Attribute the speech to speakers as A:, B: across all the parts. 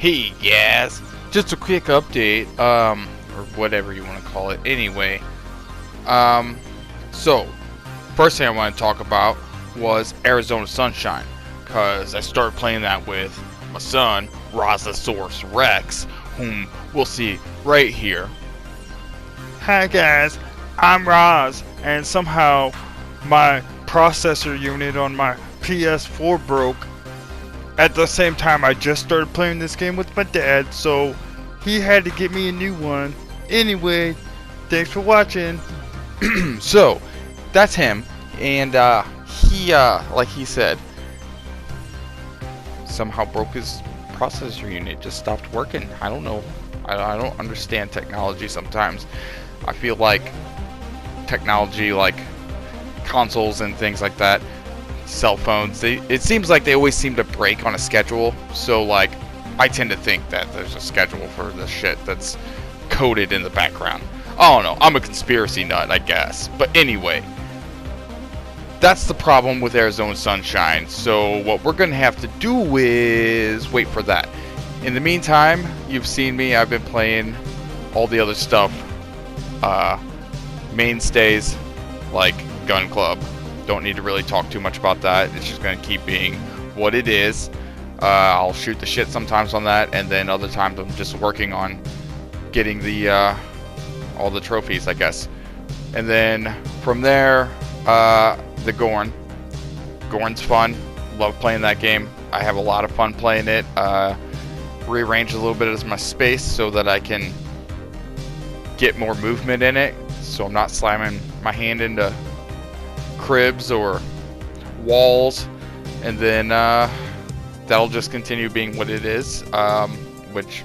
A: Hey guys, just a quick update, or whatever you want to call it. Anyway, so first thing I want to talk about was Arizona Sunshine, because I started playing that with my son, Rosasaurus Rex, whom we'll see right here.
B: Hi guys, I'm Roz, and somehow my processor unit on my PS4 broke. At the same time, I just started playing this game with my dad, so he had to get me a new one. Anyway, thanks for watching.
A: So, that's him, and he, like he said, somehow broke his processor unit, just stopped working. I don't know. I don't understand technology sometimes. I feel like technology, like consoles and things like that, cell phones, it seems like they always seem to break on a schedule. So like I tend to think that there's a schedule for the shit that's coded in the background. I don't know, I'm a conspiracy nut, I guess. But anyway, that's the problem with Arizona Sunshine. So what we're gonna have to do is wait for that. In the meantime, you've seen me, I've been playing all the other stuff, mainstays like Gun Club. Don't need to really talk too much about that. It's just going to keep being what it is. I'll shoot the shit sometimes on that, and then other times I'm just working on getting the all the trophies, I guess. And then from there, the Gorn. Gorn's fun. Love playing that game. I have a lot of fun playing it. Rearrange a little bit of my space so that I can get more movement in it, so I'm not slamming my hand into cribs or walls, and then that'll just continue being what it is, which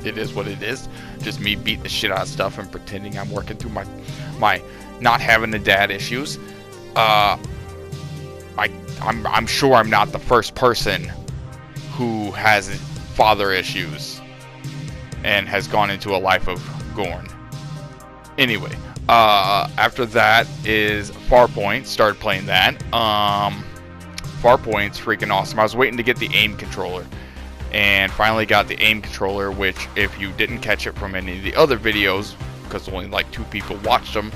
A: it is what it is, just me beating the shit out of stuff and pretending I'm working through my not having the dad issues. I'm sure I'm not the first person who has father issues and has gone into a life of Gorn. Anyway, after that is Farpoint. Started playing that. Farpoint's freaking awesome. I was waiting to get the aim controller, and finally got the aim controller, which, if you didn't catch it from any of the other videos, because only like 2 people watched them,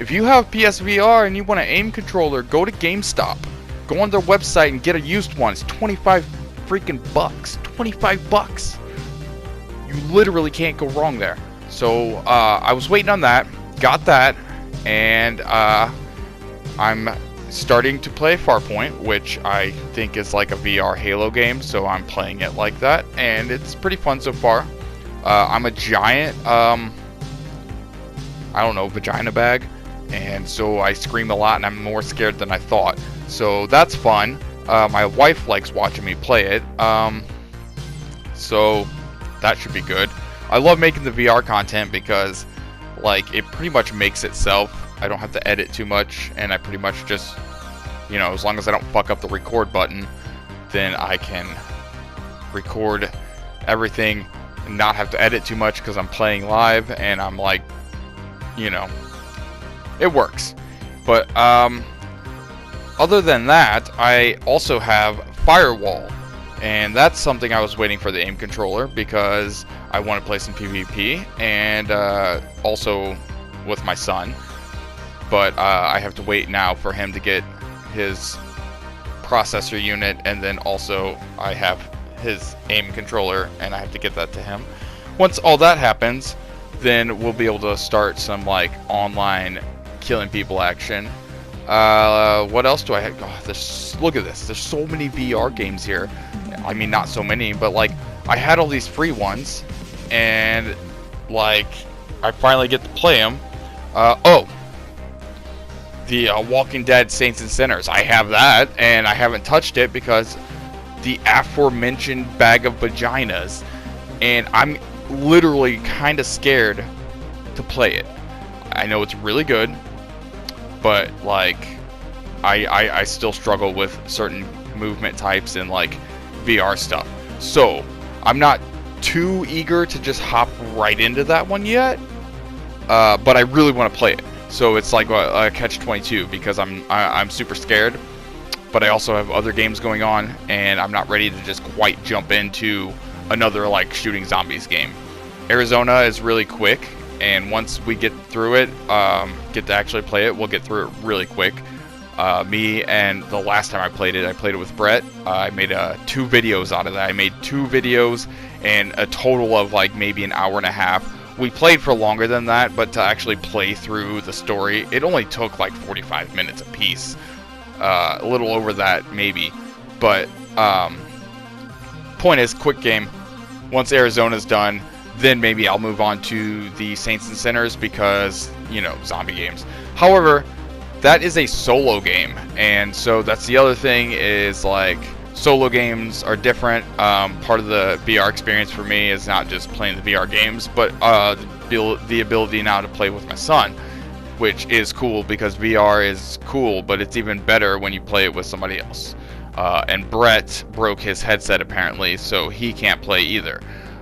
A: if you have PSVR and you want an aim controller, go to GameStop. Go on their website and get a used one. It's 25 freaking bucks. 25 bucks. You literally can't go wrong there. So I was waiting on that, got that, and I'm starting to play Farpoint, which I think is like a VR Halo game, so I'm playing it like that, and it's pretty fun so far. I'm a giant, I don't know, vagina bag, and so I scream a lot, and I'm more scared than I thought. So that's fun. My wife likes watching me play it, so that should be good. I love making the VR content because, like, it pretty much makes itself. I don't have to edit too much, and I pretty much just, you know, as long as I don't fuck up the record button, then I can record everything and not have to edit too much because I'm playing live, and I'm like, you know, it works. But other than that, I also have Firewall. And that's something I was waiting for the aim controller, because I want to play some PvP, and also with my son. But I have to wait now for him to get his processor unit, and then also I have his aim controller, and I have to get that to him. Once all that happens, then we'll be able to start some like online killing people action. What else do I have? Oh, look at this. There's so many VR games here. I mean, not so many, but like I had all these free ones, and like I finally get to play them. The Walking Dead Saints and Sinners. I have that, and I haven't touched it because the aforementioned bag of vaginas, and I'm literally kind of scared to play it. I know it's really good, but like I still struggle with certain movement types and like VR stuff. So I'm not too eager to just hop right into that one yet, but I really want to play it. So it's like a catch-22, because I'm super scared, but I also have other games going on, and I'm not ready to just quite jump into another like shooting zombies game. Arizona is really quick, and once we get through it, get to actually play it, we'll get through it really quick. Me and the last time I played it with Brett. I made 2 videos out of that. I made 2 videos and a total of like maybe an hour and a half. We played for longer than that, but to actually play through the story, it only took like 45 minutes a piece. A little over that maybe. But point is, quick game. Once Arizona's done, then maybe I'll move on to the Saints and Sinners because, you know, zombie games. However, that is a solo game, and so that's the other thing is like solo games are different. Part of the VR experience for me is not just playing the VR games, but the ability now to play with my son, which is cool because VR is cool, but it's even better when you play it with somebody else. And Brett broke his headset apparently, so he can't play either.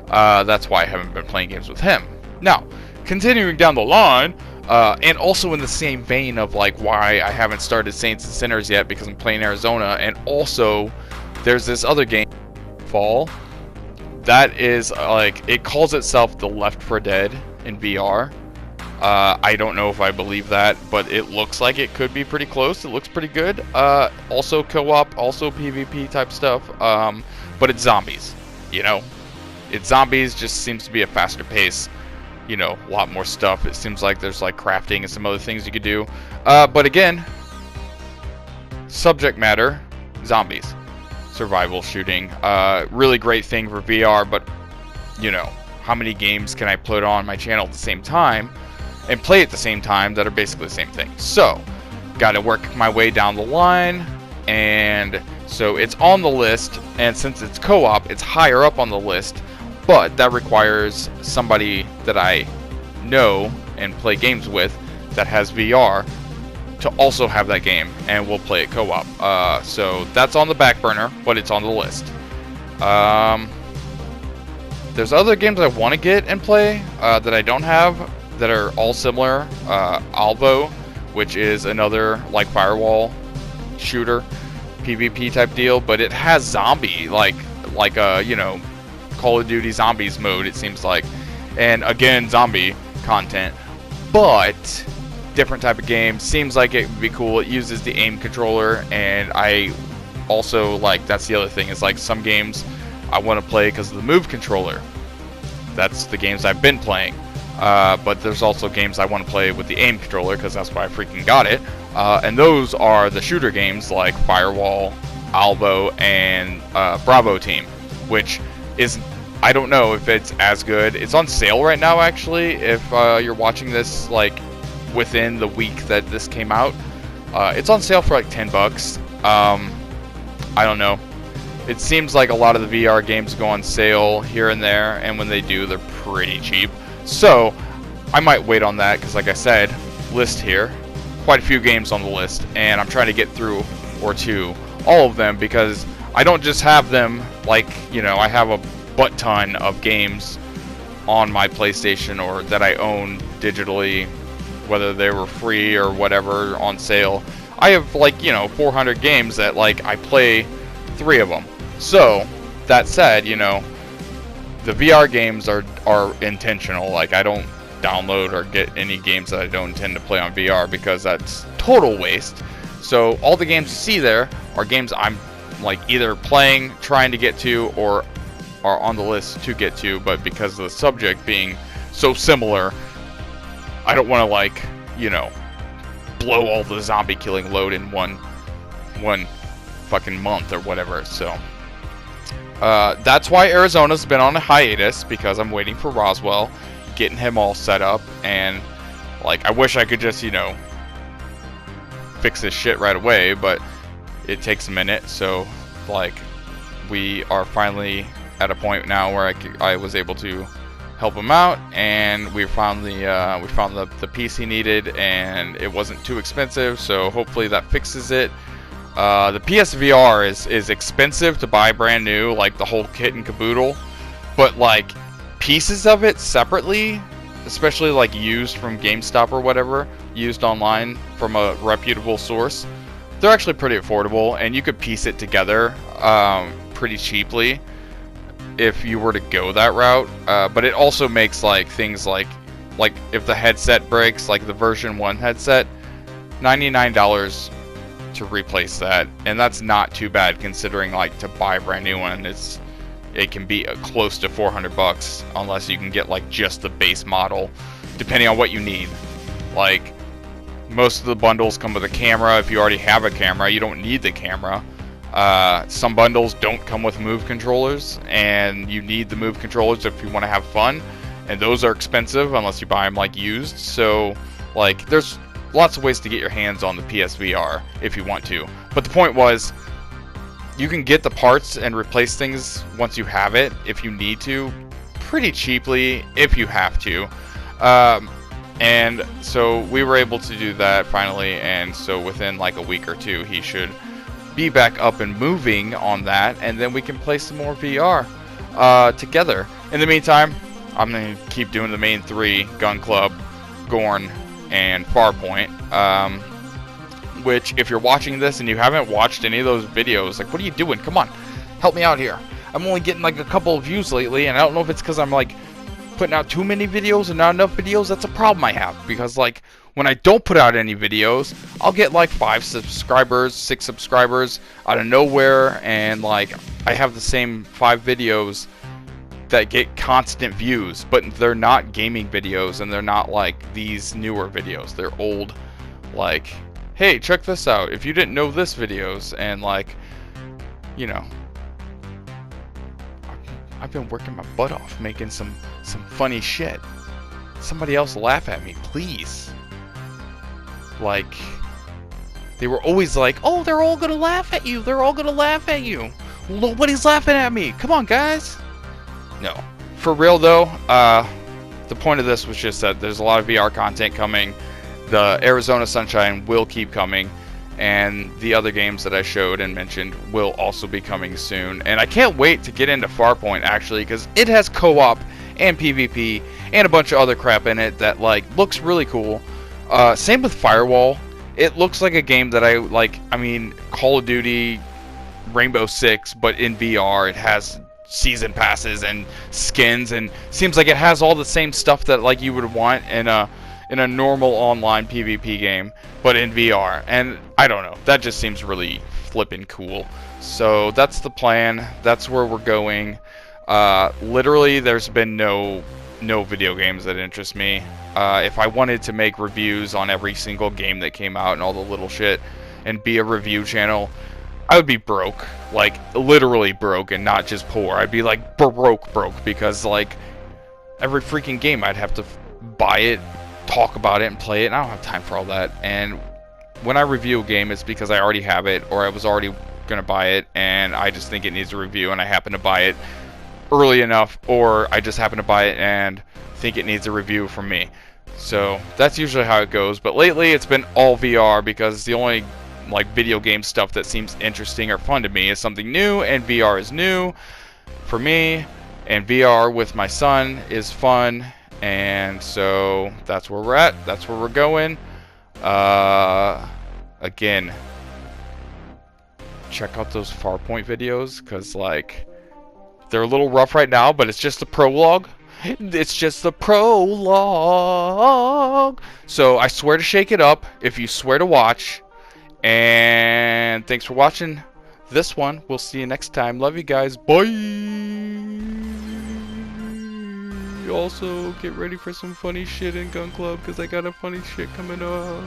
A: That's why I haven't been playing games with him. Now, continuing down the line, and also in the same vein of like why I haven't started Saints and Sinners yet, because I'm playing Arizona, and also there's this other game, Fall, that is like, it calls itself the Left 4 Dead in VR. I don't know if I believe that, but it looks like it could be pretty close. It looks pretty good. Also co-op, also PvP type stuff, but it's zombies, you know? It's zombies, just seems to be a faster pace. You know, a lot more stuff. It seems like there's like crafting and some other things you could do. But again, subject matter, zombies. Survival shooting. Really great thing for VR, but, you know, how many games can I put on my channel at the same time and play at the same time that are basically the same thing? So, got to work my way down the line, and so it's on the list, and since it's co-op, it's higher up on the list. But that requires somebody that I know and play games with that has VR to also have that game, and we'll play it co-op. So that's on the back burner, but it's on the list. There's other games I want to get and play that I don't have that are all similar. Alvo, which is another like Firewall shooter, PvP type deal, but it has zombie like a, you know, Call of Duty Zombies mode, it seems like, and again zombie content, but different type of game. Seems like it would be cool. It uses the aim controller, and I also like, that's the other thing, is like some games I want to play because of the move controller. That's the games I've been playing, but there's also games I want to play with the aim controller because that's why I freaking got it, and those are the shooter games like Firewall, Alvo, and Bravo Team, which is, I don't know if it's as good. It's on sale right now, actually, if you're watching this like within the week that this came out. It's on sale for like $10. I don't know. It seems like a lot of the VR games go on sale here and there, and when they do, they're pretty cheap. So I might wait on that because, like I said, list here, quite a few games on the list, and I'm trying to get through all of them, because I don't just have them like, you know, I have a butt ton of games on my PlayStation or that I own digitally, whether they were free or whatever on sale. I have like, you know, 400 games that like I play 3 of them. So that said, you know, the VR games are intentional. Like, I don't download or get any games that I don't intend to play on VR because that's total waste. So all the games you see there are games I'm like either playing, trying to get to, or are on the list to get to, but because of the subject being so similar, I don't want to, like, you know, blow all the zombie killing load in one fucking month or whatever. So that's why Arizona's been on a hiatus, because I'm waiting for Roswell, getting him all set up, and like, I wish I could just, you know, fix this shit right away, but it takes a minute. So like, we are finally at a point now where I was able to help him out, and we found the piece he needed, and it wasn't too expensive, so hopefully that fixes it. The PSVR is expensive to buy brand new, like the whole kit and caboodle, but like pieces of it separately, especially like used from GameStop or whatever, used online from a reputable source, they're actually pretty affordable, and you could piece it together pretty cheaply. if you were to go that route, but it also makes like things like if the headset breaks, like the version 1 headset, $99 to replace that, and that's not too bad considering like to buy a brand new one it can be close to $400 unless you can get like just the base model, depending on what you need. Like most of the bundles come with a camera. If you already have a camera, you don't need the camera. Some bundles don't come with Move controllers, and you need the Move controllers if you want to have fun, and those are expensive unless you buy them like used. So like there's lots of ways to get your hands on the PSVR if you want to, but the point was you can get the parts and replace things once you have it if you need to, pretty cheaply if you have to. And so we were able to do that finally, and so within like a week or two he should be back up and moving on that, and then we can play some more VR together. In the meantime, I'm going to keep doing the main 3, Gun Club, Gorn, and Farpoint. Which, if you're watching this and you haven't watched any of those videos, like, what are you doing? Come on, help me out here. I'm only getting like a couple of views lately, and I don't know if it's because I'm like putting out too many videos and not enough videos. That's a problem I have, because like when I don't put out any videos, I'll get like 5 subscribers, 6 subscribers out of nowhere, and like I have the same 5 videos that get constant views, but they're not gaming videos, and they're not like these newer videos. They're old, like, hey, check this out, if you didn't know this videos, and like, you know, I've been working my butt off making some funny shit. Somebody else laugh at me, please. Like, they were always like, oh, they're all gonna laugh at you, they're all gonna laugh at you. Nobody's laughing at me, come on guys. No, for real though, the point of this was just that there's a lot of VR content coming. The Arizona Sunshine will keep coming, and the other games that I showed and mentioned will also be coming soon. And I can't wait to get into Farpoint, actually, because it has co-op and PvP and a bunch of other crap in it that like looks really cool. Same with Firewall. It looks like a game that I like. I mean, Call of Duty Rainbow Six, but in VR. It has season passes and skins, and seems like it has all the same stuff that like you would want in a normal online PvP game, but in VR. And I don't know, that just seems really flippin' cool. So that's the plan, that's where we're going. Literally there's been no video games that interest me. If I wanted to make reviews on every single game that came out and all the little shit and be a review channel, I would be broke, like literally broke, and not just poor. I'd be like broke, because like every freaking game I'd have to buy it, talk about it, and play it, and I don't have time for all that. And when I review a game, it's because I already have it, or I was already gonna buy it and I just think it needs a review, and I happen to buy it early enough, or I just happen to buy it and think it needs a review from me. So that's usually how it goes. But lately it's been all VR, because the only like video game stuff that seems interesting or fun to me is something new, and VR is new for me, and VR with my son is fun. And so that's where we're at, that's where we're going. Again, check out those Farpoint videos, because like they're a little rough right now, but it's just the prologue. It's just the prologue. So I swear to shake it up if you swear to watch. And thanks for watching this one. We'll see you next time. Love you guys. Bye. Also, get ready for some funny shit in Gun Club, because I got a funny shit coming up.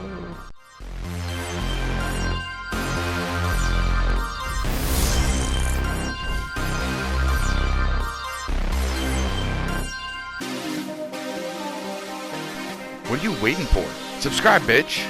A: What are you waiting for? Subscribe, bitch.